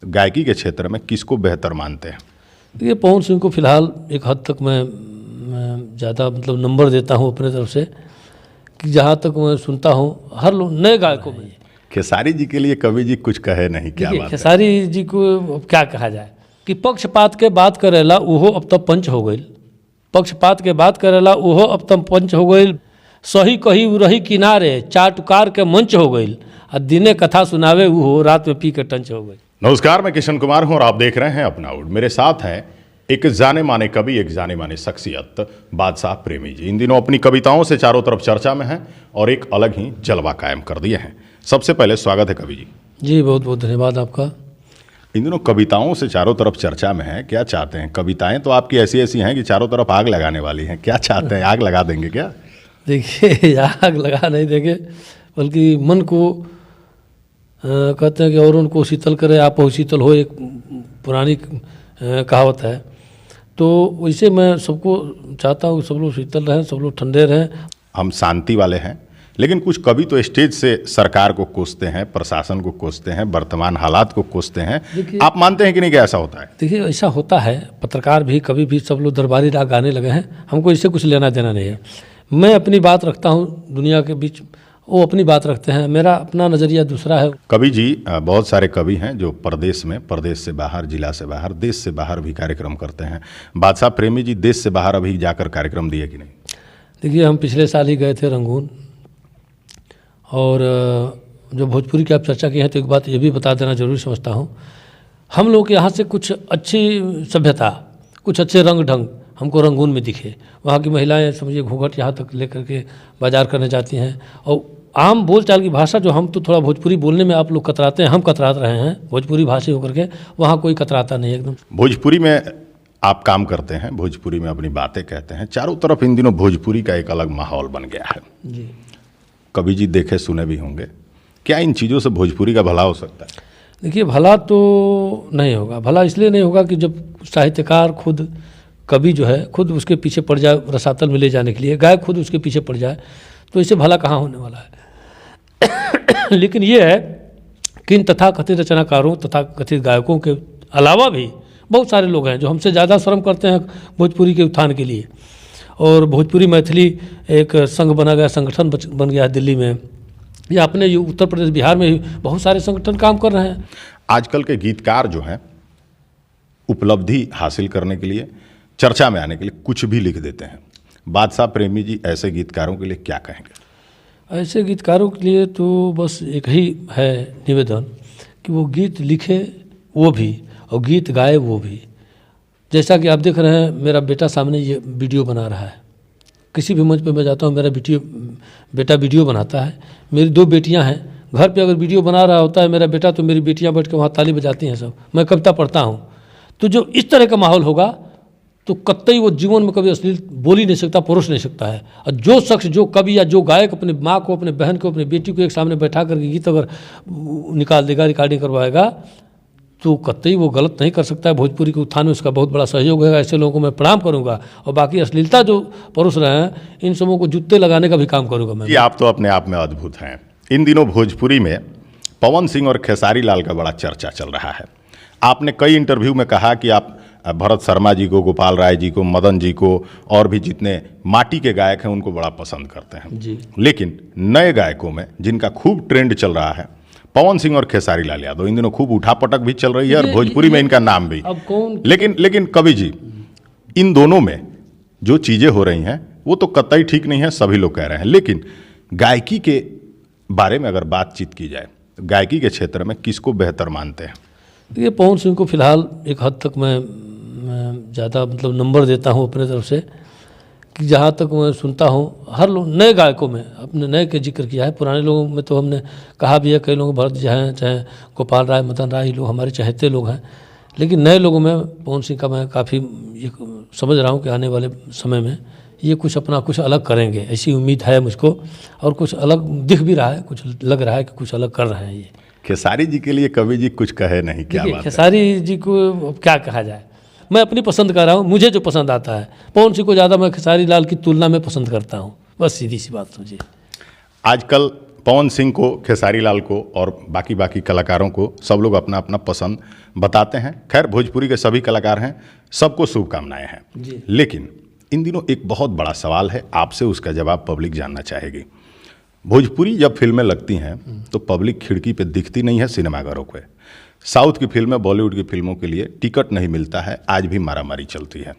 गायकी के क्षेत्र में किसको बेहतर मानते हैं? देखिए, पवन सिंह को फिलहाल एक हद तक मैं ज़्यादा नंबर देता हूँ अपने तरफ से, कि जहाँ तक मैं सुनता हूँ हर लोग नए गायकों में। खेसारी जी के लिए कवि जी कुछ कहे नहीं, क्या बात है? खेसारी जी को अब क्या कहा जाए कि पक्षपात के बात करेला उहो अब तब पंच हो गई, पक्षपात के बात करेला उहो अब तब पंच हो गई, सही कही उरही किनारे चाटुकार के मंच हो गई, और दिने कथा सुनावे उहो रात में पी के टंच हो गई। नमस्कार, मैं किशन कुमार हूं और आप देख रहे हैं अपना आउट। मेरे साथ हैं एक जाने माने कवि, एक जाने माने शख्सियत, बादशाह प्रेमी जी। इन दिनों अपनी कविताओं से चारों तरफ चर्चा में हैं और एक अलग ही जलवा कायम कर दिए हैं। सबसे पहले स्वागत है कवि जी। जी, बहुत बहुत धन्यवाद आपका। इन दिनों कविताओं से चारों तरफ चर्चा में है, क्या चाहते हैं? कविताएं तो आपकी ऐसी ऐसी हैं कि चारों तरफ आग लगाने वाली हैं, क्या चाहते हैं? आग लगा देंगे क्या? देखिए, आग लगा नहीं देंगे, बल्कि मन को कहते हैं कि और उनको शीतल करे आप हो शीतल हो, एक पुरानी कहावत है। तो वैसे मैं सबको चाहता हूँ सब लोग शीतल रहें, सब लोग ठंडे रहें। हम शांति वाले हैं, लेकिन कुछ कवि तो स्टेज से सरकार को कोसते हैं, प्रशासन को कोसते हैं, वर्तमान हालात को कोसते हैं। आप मानते हैं कि नहीं कि ऐसा होता है? देखिए, ऐसा होता है। पत्रकार भी, कभी भी, सब लोग दरबारी राग गाने लगे हैं, हमको इससे कुछ लेना देना नहीं है। मैं अपनी बात रखता हूँ दुनिया के बीच, वो अपनी बात रखते हैं, मेरा अपना नज़रिया दूसरा है। कवि जी, बहुत सारे कवि हैं जो प्रदेश में, प्रदेश से बाहर, जिला से बाहर, देश से बाहर भी कार्यक्रम करते हैं। बादशाह प्रेमी जी देश से बाहर अभी जाकर कार्यक्रम दिए कि नहीं? देखिए, हम पिछले साल ही गए थे रंगून, और जो भोजपुरी की आप चर्चा की है तो एक बात ये भी बता देना जरूरी समझता हूँ, हम लोग यहाँ से कुछ अच्छी सभ्यता, कुछ अच्छे रंग ढंग हमको रंगून में दिखे। वहाँ की महिलाएं समझिए घूंघट यहाँ तक लेकर के बाजार करने जाती हैं, और आम बोलचाल की भाषा जो हम तो थोड़ा भोजपुरी बोलने में आप लोग कतराते हैं, हम कतराते रहे हैं भोजपुरी भाषी होकर के, वहाँ कोई कतराता नहीं एकदम। भोजपुरी में आप काम करते हैं, भोजपुरी में अपनी बातें कहते हैं, चारों तरफ इन दिनों भोजपुरी का एक अलग माहौल बन गया है जी। कवि जी देखे सुने भी होंगे, क्या इन चीज़ों से भोजपुरी का भला हो सकता है? देखिए, भला तो नहीं होगा। भला इसलिए नहीं होगा कि जब साहित्यकार खुद, कवि जो है खुद उसके पीछे पड़ जाए रसातल में ले जाने के लिए, गायक खुद उसके पीछे पड़ जाए, तो इससे भला कहाँ होने वाला है। लेकिन ये है कि इन तथाकथित रचनाकारों तथा कथित गायकों के अलावा भी बहुत सारे लोग हैं जो हमसे ज़्यादा श्रम करते हैं भोजपुरी के उत्थान के लिए। और भोजपुरी मैथिली एक संघ बना गया, संगठन बन गया है दिल्ली में, या अपने उत्तर प्रदेश बिहार में भी बहुत सारे संगठन काम कर रहे हैं। आजकल के गीतकार जो हैं उपलब्धि हासिल करने के लिए, चर्चा में आने के लिए कुछ भी लिख देते हैं। बादशाह प्रेमी जी ऐसे गीतकारों के लिए क्या कहेंगे? ऐसे गीतकारों के लिए तो बस एक ही है निवेदन कि वो गीत लिखे वो भी, और गीत गाए वो भी। जैसा कि आप देख रहे हैं, मेरा बेटा सामने ये वीडियो बना रहा है। किसी भी मंच पे मैं जाता हूँ, मेरा बेटा वीडियो बनाता है। मेरी 2 बेटियाँ हैं, घर पे अगर वीडियो बना रहा होता है मेरा बेटा, तो मेरी बेटियाँ बैठ के वहाँ ताली बजाती हैं सब। मैं कविता पढ़ता हूँ। तो जो इस तरह का माहौल होगा तो कतई वो जीवन में कभी अश्लील बोल ही नहीं सकता, परोस नहीं सकता है। और जो शख्स, जो कवि या जो गायक अपने माँ को, अपने बहन को, अपनी बेटी को एक सामने बैठा करके गीत अगर निकाल देगा, रिकॉर्डिंग करवाएगा, तो कतई वो गलत नहीं कर सकता है। भोजपुरी के उत्थान में उसका बहुत बड़ा सहयोग है। ऐसे लोगों को मैं प्रणाम करूंगा, और बाकी अश्लीलता जो परोस रहे हैं इन सबों को जूते लगाने का भी काम करूंगा मैं। आप तो अपने आप में अद्भुत हैं। इन दिनों भोजपुरी में पवन सिंह और खेसारी लाल का बड़ा चर्चा चल रहा है। आपने कई इंटरव्यू में कहा कि आप भरत शर्मा जी को, गोपाल राय जी को, मदन जी को, और भी जितने माटी के गायक हैं उनको बड़ा पसंद करते हैं जी। लेकिन नए गायकों में जिनका खूब ट्रेंड चल रहा है, पवन सिंह और खेसारी लाल यादव, इन दिनों खूब उठापटक भी चल रही है और भोजपुरी में इनका नाम भी। अब कौन, लेकिन कवि जी, इन दोनों में जो चीज़ें हो रही हैं वो तो कतई ठीक नहीं है, सभी लोग कह रहे हैं। लेकिन गायकी के बारे में अगर बातचीत की जाए, गायकी के क्षेत्र में किसको बेहतर मानते हैं? देखिए, पवन सिंह को फिलहाल एक हद तक मैं ज़्यादा नंबर देता हूँ अपने तरफ से, कि जहाँ तक मैं सुनता हूँ हर लोग नए गायकों में, अपने नए के जिक्र किया है। पुराने लोगों में तो हमने कहा भी है, कई लोग भरत जी हैं, चाहे गोपाल राय, मदन राय, लोग हमारे चहेते लोग हैं। लेकिन नए लोगों में पवन सिंह का मैं काफ़ी समझ रहा हूँ कि आने वाले समय में ये कुछ अपना कुछ अलग करेंगे, ऐसी उम्मीद है मुझको। और कुछ अलग दिख भी रहा है, कुछ लग रहा है कि कुछ अलग कर रहे हैं ये। खेसारी जी के लिए कवि जी कुछ कहे नहीं, क्या बात है? खेसारी जी को क्या कहा जाए, मैं अपनी पसंद कर रहा हूँ, मुझे जो पसंद आता है। पवन सिंह को ज़्यादा मैं खेसारी लाल की तुलना में पसंद करता हूँ, बस सीधी सी बात समझिए। आजकल पवन सिंह को, खेसारी लाल को और बाकी कलाकारों को सब लोग अपना अपना पसंद बताते हैं। खैर, भोजपुरी के सभी कलाकार हैं, सबको शुभकामनाएं हैं जी। लेकिन इन दिनों एक बहुत बड़ा सवाल है, आपसे उसका जवाब पब्लिक जानना चाहेगी। भोजपुरी जब फिल्में लगती हैं तो पब्लिक खिड़की पे दिखती नहीं है सिनेमाघरों को। साउथ की फिल्में, बॉलीवुड की फिल्मों के लिए टिकट नहीं मिलता है, आज भी मारामारी चलती है।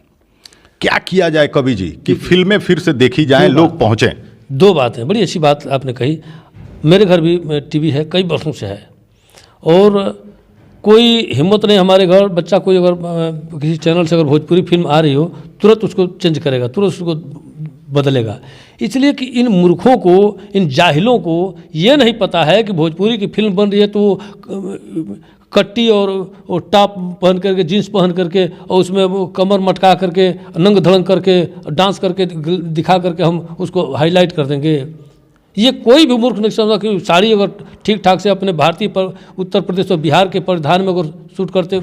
क्या किया जाए कवि जी कि फिल्में फिर से देखी जाएं, लोग पहुंचें? दो बातें, बड़ी अच्छी बात आपने कही। मेरे घर भी टीवी है, कई वर्षों से है, और कोई हिम्मत नहीं हमारे घर, बच्चा कोई अगर किसी चैनल से अगर भोजपुरी फिल्म आ रही हो तुरंत उसको चेंज करेगा, तुरंत उसको बदलेगा। इसलिए कि इन मूर्खों को, इन जाहिलों को ये नहीं पता है कि भोजपुरी की फिल्म बन रही है तो कट्टी और टॉप पहन करके, जीन्स पहन करके, और उसमें वो कमर मटका करके, नंग धड़ंग करके, डांस करके दिखा करके हम उसको हाईलाइट कर देंगे। ये कोई भी मूर्ख नहीं समझा कि साड़ी अगर ठीक ठाक से अपने भारतीय पर उत्तर प्रदेश और बिहार के परिधान में अगर शूट करते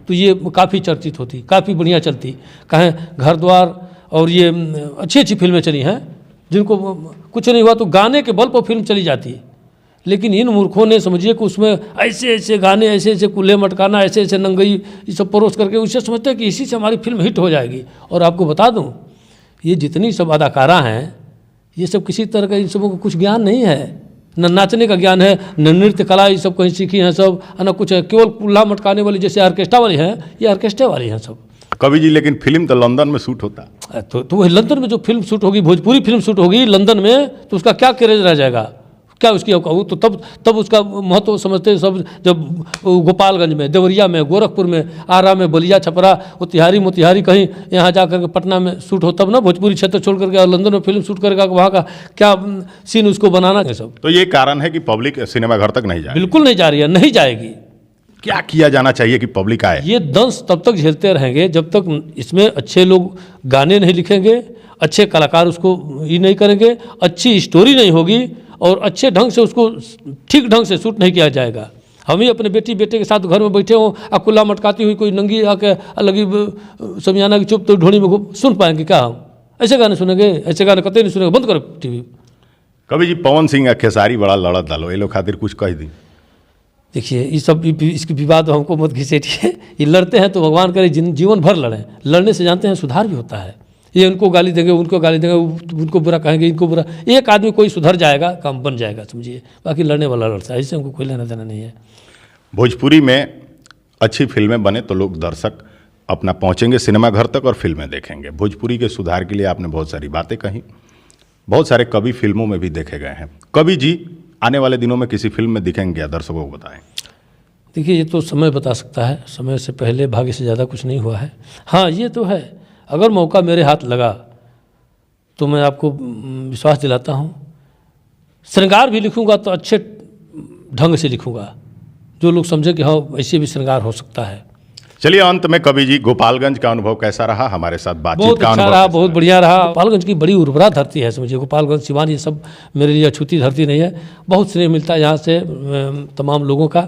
तो ये काफ़ी चर्चित होती, काफ़ी बढ़िया चलती। कहें घर द्वार और ये अच्छी अच्छी फिल्में चली हैं, जिनको कुछ नहीं हुआ तो गाने के बल पर फिल्म चली जाती। लेकिन इन मूर्खों ने समझिए कि उसमें ऐसे ऐसे गाने, ऐसे ऐसे कुल्हे मटकाना, ऐसे ऐसे नंगई, ये सब परोस करके उससे समझते हैं कि इसी से हमारी फिल्म हिट हो जाएगी। और आपको बता दूं, ये जितनी सब अदाकारा हैं, ये सब किसी तरह का इन सबों को कुछ ज्ञान नहीं है, न नाचने का ज्ञान है, न नृत्य कला ये सब कहीं सीखी हैं सब, न कुछ है। केवल कुल्हा मटकाने वाली जैसे ऑर्केस्ट्रा वाली हैं, ये ऑर्केस्ट्रा वाली हैं सब। कवि जी, लेकिन फिल्म तो लंदन में शूट होता है। तो वही लंदन में जो फिल्म शूट होगी, भोजपुरी फिल्म शूट होगी लंदन में, तो उसका क्या क्रेज रह जाएगा, क्या उसकी कहूँ तो तब उसका महत्व समझते सब। जब गोपालगंज में, देवरिया में, गोरखपुर में, आरा में, बलिया, छपरा, मोतिहारी कहीं यहाँ जा करके पटना में शूट हो, तब ना भोजपुरी क्षेत्र छोड़ करके और लंदन में फिल्म शूट करेगा, वहाँ का क्या सीन उसको बनाना है सब। तो ये कारण है कि पब्लिक सिनेमाघर तक नहीं जाए? बिल्कुल नहीं जा रही है, नहीं जाएगी। क्या किया जाना चाहिए कि पब्लिक आए? ये दंश तब तक झेलते रहेंगे जब तक इसमें अच्छे लोग गाने नहीं लिखेंगे, अच्छे कलाकार उसको ये नहीं करेंगे, अच्छी स्टोरी नहीं होगी और अच्छे ढंग से उसको ठीक ढंग से शूट नहीं किया जाएगा। हम ही अपने बेटे के साथ घर में बैठे हों, अकुल्ला मटकाती हुई कोई नंगी आके लगी समियाना की चुप तो ढोली में सुन पाएंगे क्या? हम ऐसे गाने सुनेंगे? ऐसे गाने कतई नहीं सुनेंगे, बंद करो टीवी। कवि जी, पवन सिंह या खेसारी बड़ा लड़त डालो, ये लोग खातिर कुछ कह दी। देखिए, ये सब इसकी विवाद हमको मत घिसेटिए। ये लड़ते हैं तो भगवान करे जीवन भर लड़ें। लड़ने से जानते हैं सुधार भी होता है। ये उनको गाली देंगे, उनको गाली देंगे, उनको बुरा कहेंगे, इनको बुरा, एक आदमी कोई सुधर जाएगा, काम बन जाएगा, समझिए। बाकी लड़ने वाला लड़ता है, इससे हमको कोई लेना देना नहीं है। भोजपुरी में अच्छी फिल्में बने तो लोग, दर्शक अपना पहुंचेंगे सिनेमाघर तक और फिल्में देखेंगे। भोजपुरी के सुधार के लिए आपने बहुत सारी बातें कही, बहुत सारे कवि फिल्मों में भी देखे गए हैं। कवि जी, आने वाले दिनों में किसी फिल्म में दिखेंगे क्या? दर्शकों को बताएं। देखिए, ये तो समय बता सकता है, समय से पहले भाग्य से ज़्यादा कुछ नहीं हुआ है। हाँ, ये तो है, अगर मौका मेरे हाथ लगा तो मैं आपको विश्वास दिलाता हूँ, श्रृंगार भी लिखूँगा तो अच्छे ढंग से लिखूँगा, जो लोग समझे कि हाँ ऐसे भी श्रृंगार हो सकता है। चलिए, अंत में कवि जी, गोपालगंज का अनुभव कैसा रहा? हमारे साथ बातचीत बहुत का अच्छा अनुभव रहा, कैसा बहुत बढ़िया रहा। गोपालगंज की बड़ी उर्वरा धरती है, समझिए। गोपालगंज, सिवान, ये सब मेरे लिए अछूती धरती नहीं है। बहुत स्नेह मिलता है यहाँ से तमाम लोगों का।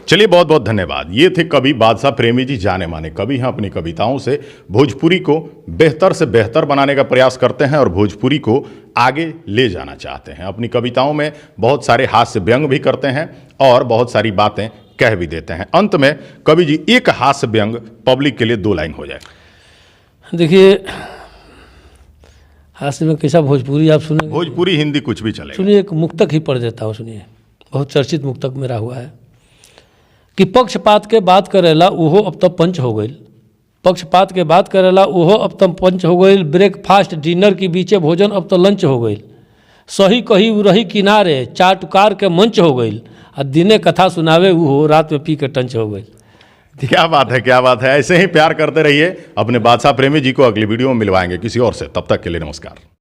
चलिए, बहुत बहुत धन्यवाद। ये थे कवि बादशाह प्रेमी जी, जाने माने कवि हैं। अपनी कविताओं से भोजपुरी को बेहतर से बेहतर बनाने का प्रयास करते हैं और भोजपुरी को आगे ले जाना चाहते हैं। अपनी कविताओं में बहुत सारे हास्य व्यंग भी करते हैं और बहुत सारी बातें कह भी देते हैं। अंत में कवि जी, एक हास्य व्यंग पब्लिक के लिए 2 लाइन हो जाए। देखिए, हास्य में कैसा भोजपुरी आप सुनेंगे? भोजपुरी, हिंदी, कुछ भी चलेगा। सुनिए, एक मुक्तक ही पढ़ देता हूँ, सुनिए। बहुत चर्चित मुक्तक मेरा हुआ है कि पक्षपात के बात करेला उहो अब तब पंच हो गई। पक्षपात के बात करेला उहो अब तब पंच हो गई। ब्रेकफास्ट डिनर की बीचे भोजन अब तो लंच हो गई। सही कही उरही किनारे चाटुकार के मंच हो गई। और दिने कथा सुनावे उहो रात में पी के टंच हो गई। क्या बात है, क्या बात है। ऐसे ही प्यार करते रहिए। अपने बादशाह प्रेमी जी को अगली वीडियो में मिलवाएंगे किसी और से। तब तक के लिए नमस्कार।